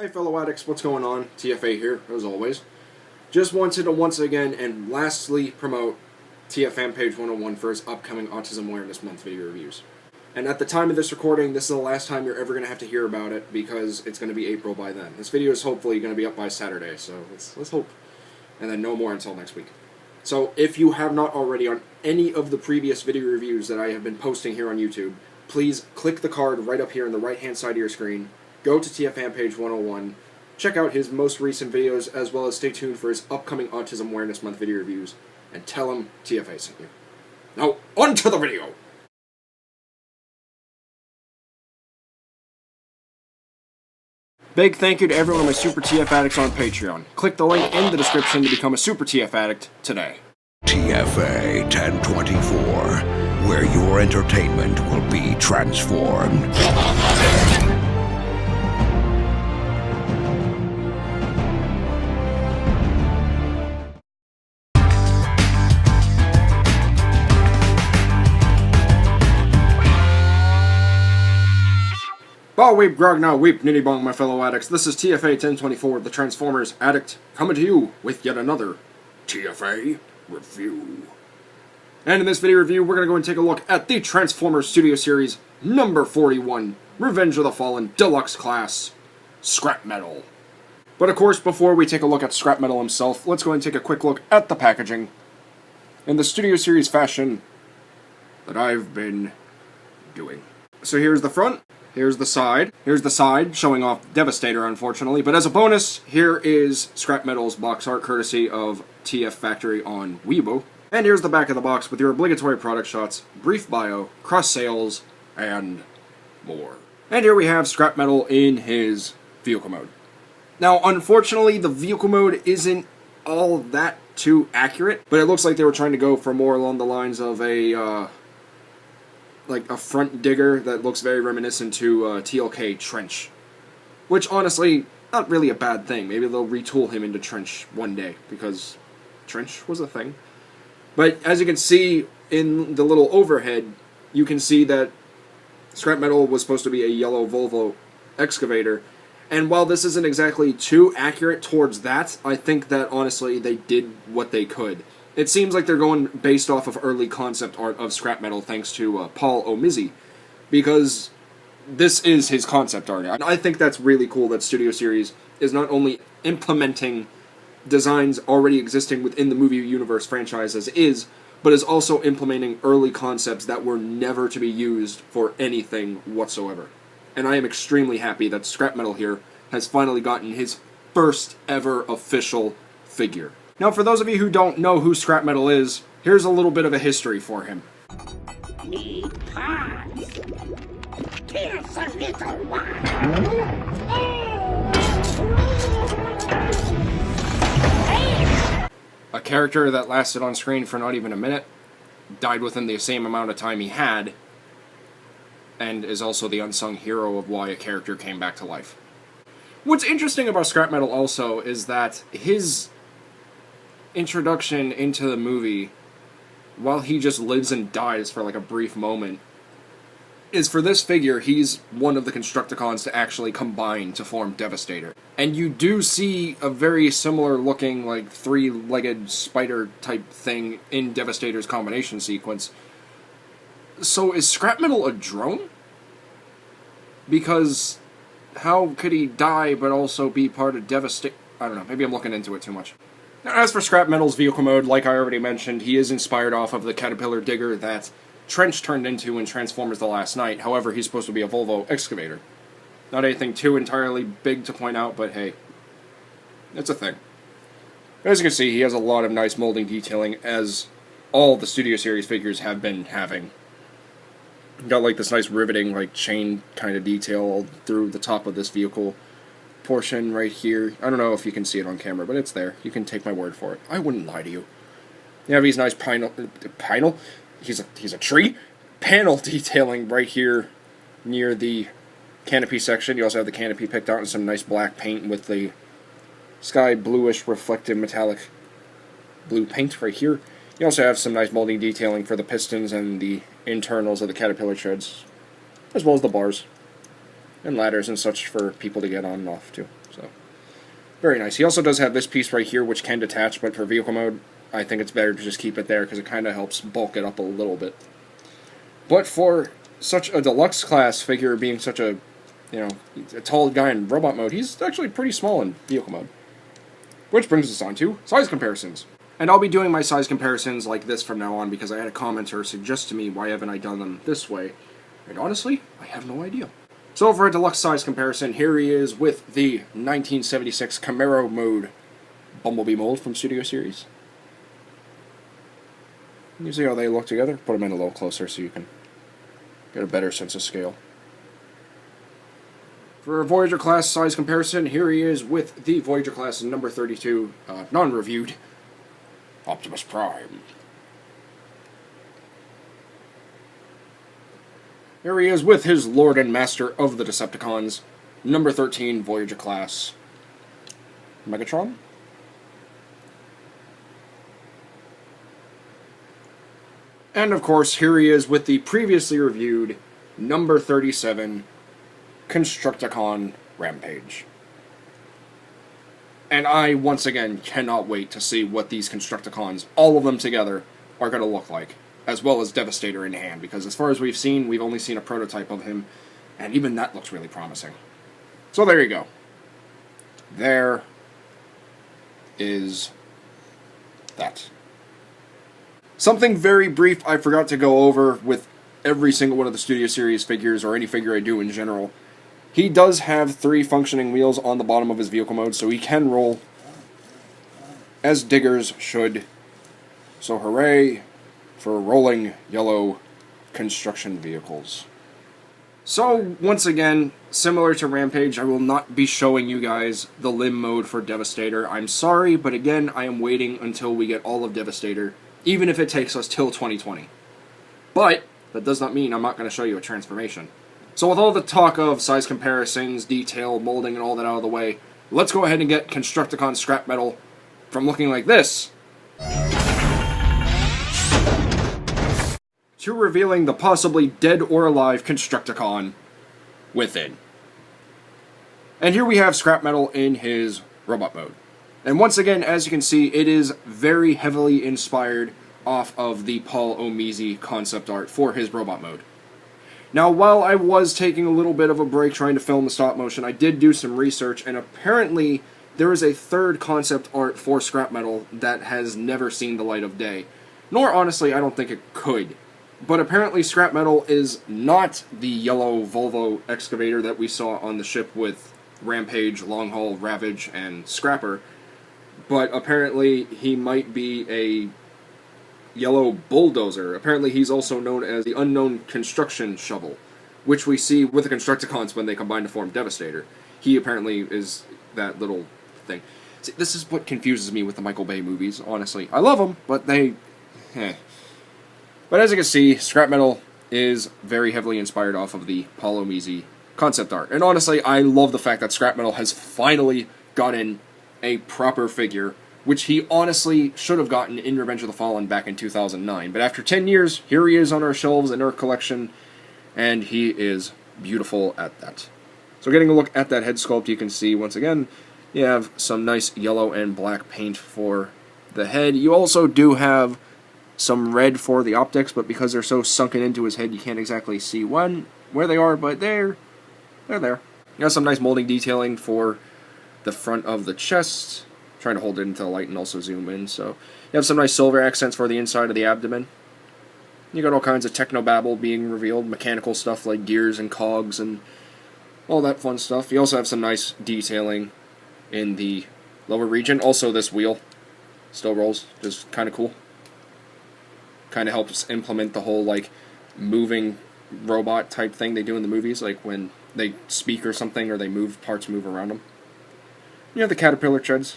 Hey fellow addicts, what's going on? TFA here, as always. Just wanted to once again and lastly promote TFA page 101 for its upcoming Autism Awareness Month video reviews. And at the time of this recording, this is the last time you're ever going to have to hear about it because it's going to be April by then. This video is hopefully going to be up by Saturday, so let's hope. And then no more until next week. So if you have not already on any of the previous video reviews that I have been posting here on YouTube, please click the card right up here on the right-hand side of your screen. Go to TFA page 101, check out his most recent videos, as well as stay tuned for his upcoming Autism Awareness Month video reviews, and tell him TFA sent you. Now, on to the video! Big thank you to everyone of my Super TF Addicts on Patreon. Click the link in the description to become a Super TF Addict today. TFA 1024, where your entertainment will be transformed. Bah weep, grog now weep, nitty bong, my fellow addicts. This is TFA 1024, the Transformers Addict, coming to you with yet another TFA review. And in this video review, we're going to go and take a look at the Transformers Studio Series number 41, Revenge of the Fallen Deluxe Class, Scrapmetal. But of course, before we take a look at Scrapmetal himself, let's go and take a quick look at the packaging in the Studio Series fashion that I've been doing. So here's the front. Here's the side. Here's the side, showing off Devastator, unfortunately. But as a bonus, here is Scrapmetal's box art, courtesy of TF Factory on Weibo. And here's the back of the box with your obligatory product shots, brief bio, cross sales, and more. And here we have Scrapmetal in his vehicle mode. Now, unfortunately, the vehicle mode isn't all that too accurate, but it looks like they were trying to go for more along the lines of a front digger that looks very reminiscent to TLK Trench. Which, honestly, not really a bad thing. Maybe they'll retool him into Trench one day, because Trench was a thing. But as you can see in the little overhead, you can see that Scrapmetal was supposed to be a yellow Volvo excavator. And while this isn't exactly too accurate towards that, I think that, honestly, they did what they could. It seems like they're going based off of early concept art of Scrapmetal, thanks to Paul O'Mizzy, because this is his concept art. And I think that's really cool that Studio Series is not only implementing designs already existing within the movie universe franchise as is, but is also implementing early concepts that were never to be used for anything whatsoever. And I am extremely happy that Scrapmetal here has finally gotten his first ever official figure. Now, for those of you who don't know who Scrapmetal is, here's a little bit of a history for him. Need parts. Here's a little one. A character that lasted on screen for not even a minute, died within the same amount of time he had, and is also the unsung hero of why a character came back to life. What's interesting about Scrapmetal also is that his introduction into the movie, while he just lives and dies for like a brief moment, is for this figure, he's one of the Constructicons to actually combine to form Devastator. And you do see a very similar looking, like, three-legged spider type thing in Devastator's combination sequence. So is Scrapmetal a drone? Because how could he die but also be part of Devastator? I don't know, maybe I'm looking into it too much. Now, as for Scrapmetal's vehicle mode, like I already mentioned, he is inspired off of the Caterpillar digger that Trench turned into in Transformers The Last Night. However, he's supposed to be a Volvo excavator. Not anything too entirely big to point out, but hey, it's a thing. As you can see, he has a lot of nice molding detailing, as all the Studio Series figures have been having. Got like this nice riveting, like chain kind of detail all through the top of this vehicle portion right here. I don't know if you can see it on camera, but it's there. You can take my word for it. I wouldn't lie to you. You have these nice panel? He's a tree? Panel detailing right here near the canopy section. You also have the canopy picked out in some nice black paint with the sky bluish reflective metallic blue paint right here. You also have some nice molding detailing for the pistons and the internals of the Caterpillar treads, as well as the bars. and ladders and such for people to get on and off too. So very nice. He also does have this piece right here which can detach, but for vehicle mode I think it's better to just keep it there because it kind of helps bulk it up a little bit. But for such a deluxe class figure being such a, you know, a tall guy in robot mode, he's actually pretty small in vehicle mode. Which brings us on to size comparisons. And I'll be doing my size comparisons like this from now on because I had a commenter suggest to me why haven't I done them this way. And honestly, I have no idea. So for a deluxe size comparison, here he is with the 1976 Camaro mode Bumblebee mold from Studio Series. You see how they look together? Put them in a little closer so you can get a better sense of scale. For a Voyager class size comparison, here he is with the Voyager class number 32, non-reviewed, Optimus Prime. Here he is with his Lord and Master of the Decepticons, number 13 Voyager class, Megatron. And of course, here he is with the previously reviewed number 37 Constructicon Rampage. And I, once again, cannot wait to see what these Constructicons, all of them together, are going to look like, as well as Devastator in hand, because as far as we've seen, we've only seen a prototype of him, and even that looks really promising. So there you go. There is that. Something very brief I forgot to go over with every single one of the Studio Series figures, or any figure I do in general. He does have 3 functioning wheels on the bottom of his vehicle mode, so he can roll as diggers should. So hooray for rolling yellow construction vehicles. So, once again, similar to Rampage, I will not be showing you guys the limb mode for Devastator. I'm sorry, but again, I am waiting until we get all of Devastator, even if it takes us till 2020. But that does not mean I'm not going to show you a transformation. So with all the talk of size comparisons, detail, molding, and all that out of the way, let's go ahead and get Constructicon Scrapmetal from looking like this to revealing the possibly dead or alive Constructicon within. And here we have Scrapmetal in his robot mode. And once again, as you can see, it is very heavily inspired off of the Paul Omizi concept art for his robot mode. Now, while I was taking a little bit of a break trying to film the stop motion, I did do some research, and apparently there is a third concept art for Scrapmetal that has never seen the light of day. Nor, honestly, I don't think it could. But apparently Scrapmetal is not the yellow Volvo excavator that we saw on the ship with Rampage, Longhaul, Ravage, and Scrapper. But apparently he might be a yellow bulldozer. Apparently he's also known as the unknown construction shovel, which we see with the Constructicons when they combine to form Devastator. He apparently is that little thing. See, this is what confuses me with the Michael Bay movies, honestly. I love them, but they... But as you can see, Scrapmetal is very heavily inspired off of the Paul Omizi concept art. And honestly, I love the fact that Scrapmetal has finally gotten a proper figure, which he honestly should have gotten in Revenge of the Fallen back in 2009. But after 10 years, here he is on our shelves in our collection, and he is beautiful at that. So getting a look at that head sculpt, you can see, once again, you have some nice yellow and black paint for the head. You also do have some red for the optics, but because they're so sunken into his head, you can't exactly see where they are, but they're there. You have some nice molding detailing for the front of the chest. Trying to hold it into the light and also zoom in. So you have some nice silver accents for the inside of the abdomen. You got all kinds of technobabble being revealed, mechanical stuff like gears and cogs and all that fun stuff. You also have some nice detailing in the lower region. Also, this wheel still rolls, just kind of cool. Kind of helps implement the whole like moving robot type thing they do in the movies, like when they speak or something, or they move, parts move around them. You have the caterpillar treads.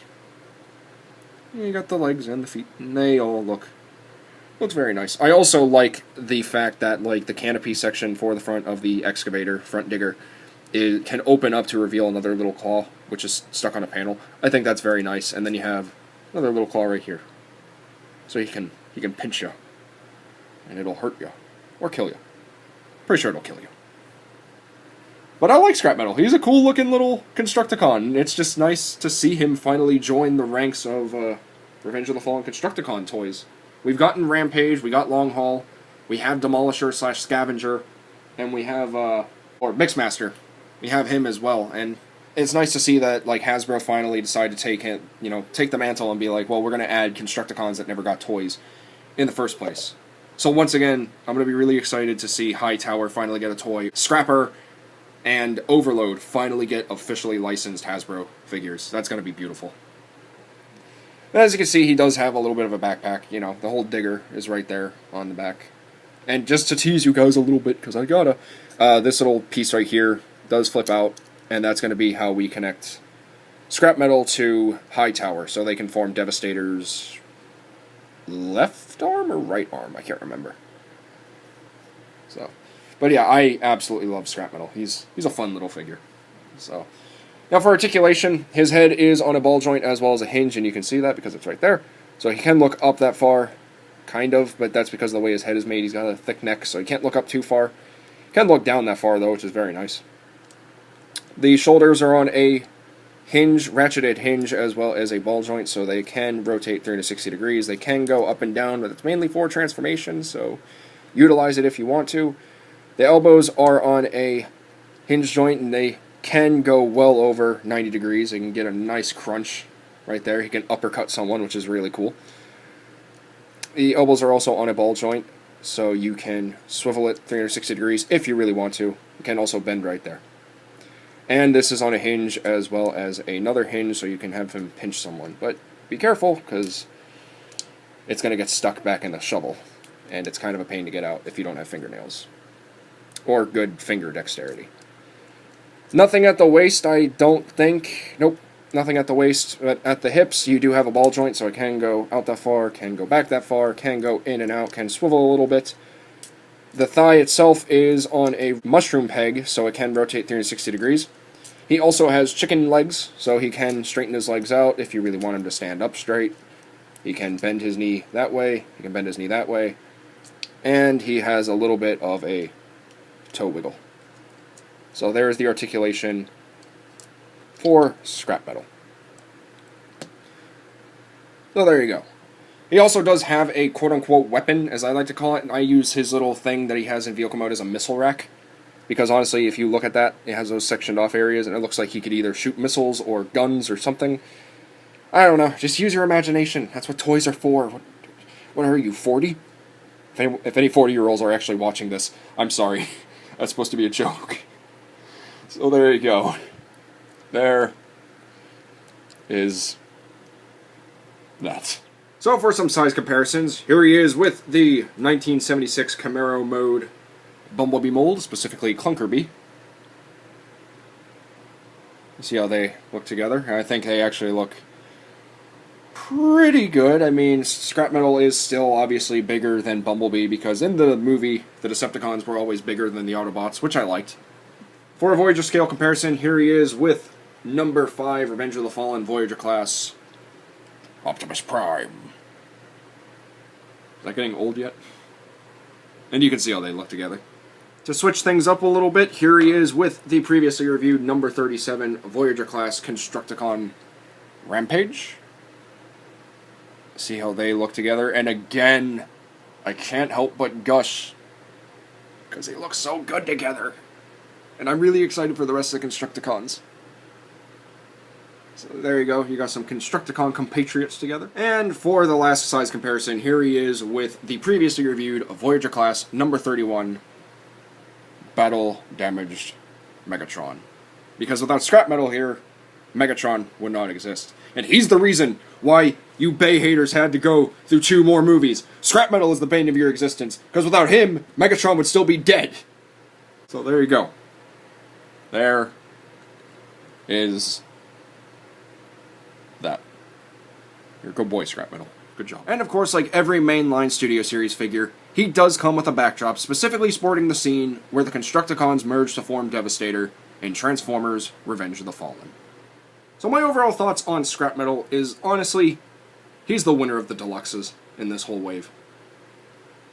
You got the legs and the feet, and they all looks very nice. I also like the fact that like the canopy section for the front of the excavator, front digger, can open up to reveal another little claw, which is stuck on a panel. I think that's very nice. And then you have another little claw right here, so he can pinch you, and it'll hurt you or kill you. Pretty sure it'll kill you. But I like Scrapmetal. He's a cool looking little Constructicon. It's just nice to see him finally join the ranks of Revenge of the Fallen Constructicon toys. We've gotten Rampage, we got Long Haul, we have Demolisher / Scavenger, and we have, or Mixmaster. We have him as well, and it's nice to see that, like, Hasbro finally decided to take it, you know, take the mantle and be like, well, we're going to add Constructicons that never got toys in the first place. So once again, I'm going to be really excited to see Hightower finally get a toy. Scrapper and Overload finally get officially licensed Hasbro figures. That's going to be beautiful. As you can see, he does have a little bit of a backpack. You know, the whole digger is right there on the back. And just to tease you guys a little bit, because I gotta, this little piece right here does flip out, and that's going to be how we connect Scrapmetal to Hightower, so they can form Devastator's left arm or right arm? I can't remember. So, but yeah, I absolutely love Scrapmetal. He's a fun little figure. So, now for articulation, his head is on a ball joint as well as a hinge, and you can see that because it's right there. So he can look up that far, kind of, but that's because of the way his head is made. He's got a thick neck, so he can't look up too far. He can look down that far, though, which is very nice. The shoulders are on a hinge, ratcheted hinge, as well as a ball joint, so they can rotate 360 degrees. They can go up and down, but it's mainly for transformation, so utilize it if you want to. The elbows are on a hinge joint, and they can go well over 90 degrees. They can get a nice crunch right there. He can uppercut someone, which is really cool. The elbows are also on a ball joint, so you can swivel it 360 degrees if you really want to. You can also bend right there. And this is on a hinge as well as another hinge, so you can have him pinch someone. But be careful, because it's going to get stuck back in the shovel, and it's kind of a pain to get out if you don't have fingernails. Or good finger dexterity. Nothing at the waist, I don't think. Nope, nothing at the waist. But at the hips, you do have a ball joint, so it can go out that far, can go back that far, can go in and out, can swivel a little bit. The thigh itself is on a mushroom peg, so it can rotate 360 degrees. He also has chicken legs, so he can straighten his legs out if you really want him to stand up straight. He can bend his knee that way, he can bend his knee that way, and he has a little bit of a toe wiggle. So there's the articulation for Scrapmetal. So there you go. He also does have a quote-unquote weapon, as I like to call it, and I use his little thing that he has in vehicle mode as a missile rack. Because honestly, if you look at that, it has those sectioned off areas, and it looks like he could either shoot missiles or guns or something. I don't know, just use your imagination. That's what toys are for. What are you, 40? If any 40-year-olds are actually watching this, I'm sorry. That's supposed to be a joke. So there you go. There is that. So for some size comparisons, here he is with the 1976 Camaro mode Bumblebee mold, specifically Clunkerbee. See how they look together? I think they actually look pretty good. I mean, Scrapmetal is still obviously bigger than Bumblebee, because in the movie, the Decepticons were always bigger than the Autobots, which I liked. For a Voyager scale comparison, here he is with number 5 Revenge of the Fallen Voyager class, Optimus Prime. Is that getting old yet? And you can see how they look together. To switch things up a little bit, here he is with the previously reviewed number 37 Voyager class Constructicon Rampage. See how they look together, and again, I can't help but gush, because they look so good together. And I'm really excited for the rest of the Constructicons. So there you go, you got some Constructicon compatriots together. And for the last size comparison, here he is with the previously reviewed Voyager class number 31 Battle Damaged Megatron. Because without Scrapmetal here, Megatron would not exist. And he's the reason why you Bay haters had to go through 2 more movies. Scrapmetal is the bane of your existence, because without him, Megatron would still be dead. So there you go. There is that. You're a good boy, Scrapmetal. Good job. And of course, like every mainline Studio Series figure, he does come with a backdrop, specifically sporting the scene where the Constructicons merge to form Devastator in Transformers Revenge of the Fallen. So my overall thoughts on Scrapmetal is, honestly, he's the winner of the deluxes in this whole wave.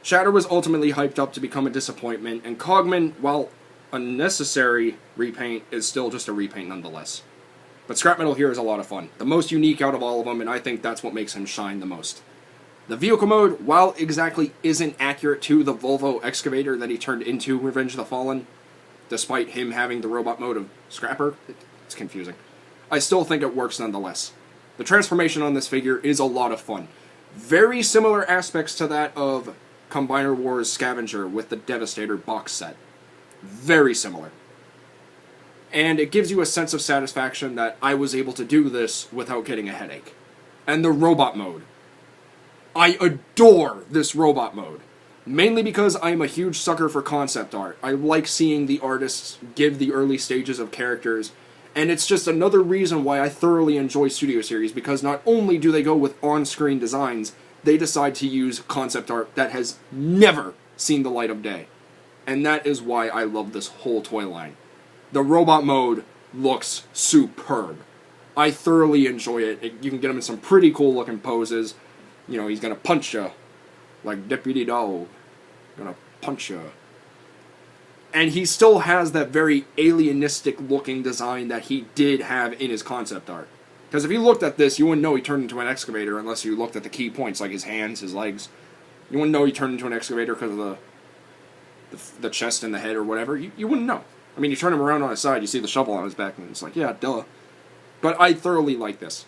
Shatter was ultimately hyped up to become a disappointment, and Cogman, while unnecessary repaint is still just a repaint nonetheless. But Scrapmetal here is a lot of fun. The most unique out of all of them, and I think that's what makes him shine the most. The vehicle mode, while exactly isn't accurate to the Volvo excavator that he turned into Revenge of the Fallen, despite him having the robot mode of Scrapper, it's confusing, I still think it works nonetheless. The transformation on this figure is a lot of fun. Very similar aspects to that of Combiner Wars Scavenger with the Devastator box set. Very similar. And it gives you a sense of satisfaction that I was able to do this without getting a headache. And the robot mode. I adore this robot mode. Mainly because I am a huge sucker for concept art. I like seeing the artists give the early stages of characters, and it's just another reason why I thoroughly enjoy Studio Series, because not only do they go with on-screen designs, they decide to use concept art that has never seen the light of day. And that is why I love this whole toy line. The robot mode looks superb. I thoroughly enjoy it. You can get him in some pretty cool looking poses. You know, he's gonna punch you like Deputy Dog. Gonna punch you. And he still has that very alienistic looking design that he did have in his concept art. Because if you looked at this, you wouldn't know he turned into an excavator unless you looked at the key points, like his hands, his legs. You wouldn't know he turned into an excavator because of the chest and the head or whatever. You wouldn't know. I mean, you turn him around on his side, you see the shovel on his back, and it's like, yeah, duh. But I thoroughly like this.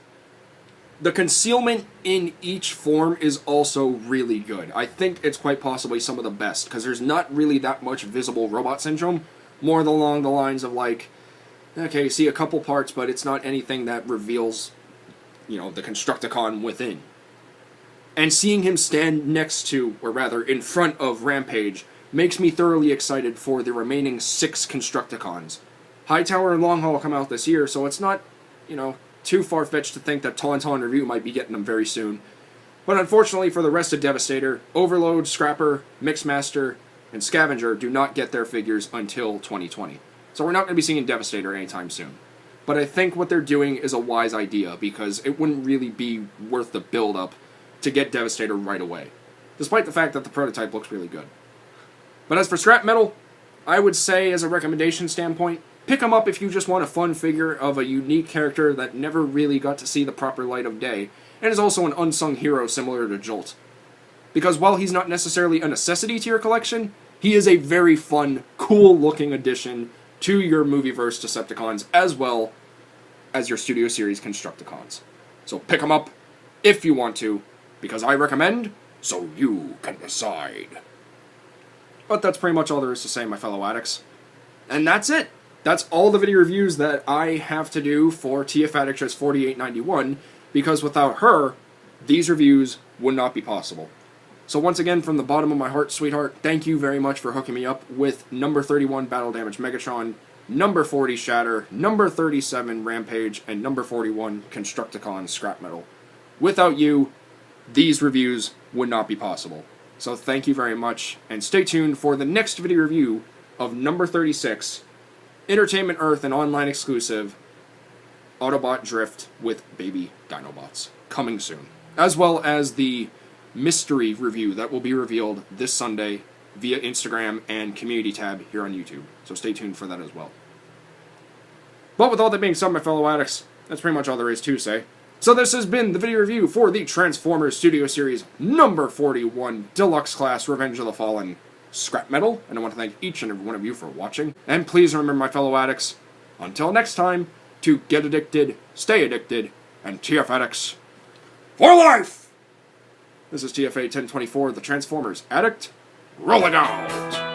The concealment in each form is also really good. I think it's quite possibly some of the best, because there's not really that much visible robot syndrome. More along the lines of like, okay, you see a couple parts, but it's not anything that reveals, you know, the Constructicon within. And seeing him stand next to, or rather, in front of Rampage, makes me thoroughly excited for the remaining 6 Constructicons. Hightower and Longhaul come out this year, so it's not, you know, too far-fetched to think that Tauntaun Review might be getting them very soon. But unfortunately for the rest of Devastator, Overload, Scrapper, Mixmaster, and Scavenger do not get their figures until 2020. So we're not going to be seeing Devastator anytime soon. But I think what they're doing is a wise idea, because it wouldn't really be worth the build-up to get Devastator right away, despite the fact that the prototype looks really good. But as for Scrapmetal, I would say, as a recommendation standpoint, pick them up if you just want a fun figure of a unique character that never really got to see the proper light of day, and is also an unsung hero similar to Jolt. Because while he's not necessarily a necessity to your collection, he is a very fun, cool-looking addition to your Movieverse Decepticons, as well as your Studio Series Constructicons. So pick them up if you want to, because I recommend, so you can decide. But that's pretty much all there is to say, my fellow addicts. And that's it! That's all the video reviews that I have to do for TF Addictress 4891, because without her, these reviews would not be possible. So once again, from the bottom of my heart, sweetheart, thank you very much for hooking me up with number 31 Battle Damage Megatron, number 40 Shatter, number 37 Rampage, and number 41 Constructicon Scrapmetal. Without you, these reviews would not be possible. So thank you very much, and stay tuned for the next video review of number 36, Entertainment Earth and online exclusive, Autobot Drift with Baby Dinobots, coming soon. As well as the mystery review that will be revealed this Sunday via Instagram and community tab here on YouTube. So stay tuned for that as well. But with all that being said, my fellow addicts, that's pretty much all there is to say. So this has been the video review for the Transformers Studio Series number 41 Deluxe Class Revenge of the Fallen Scrapmetal, and I want to thank each and every one of you for watching. And please remember, my fellow addicts, until next time, to get addicted, stay addicted, and TF Addicts for life! This is TFA 1024, the Transformers Addict, rolling out!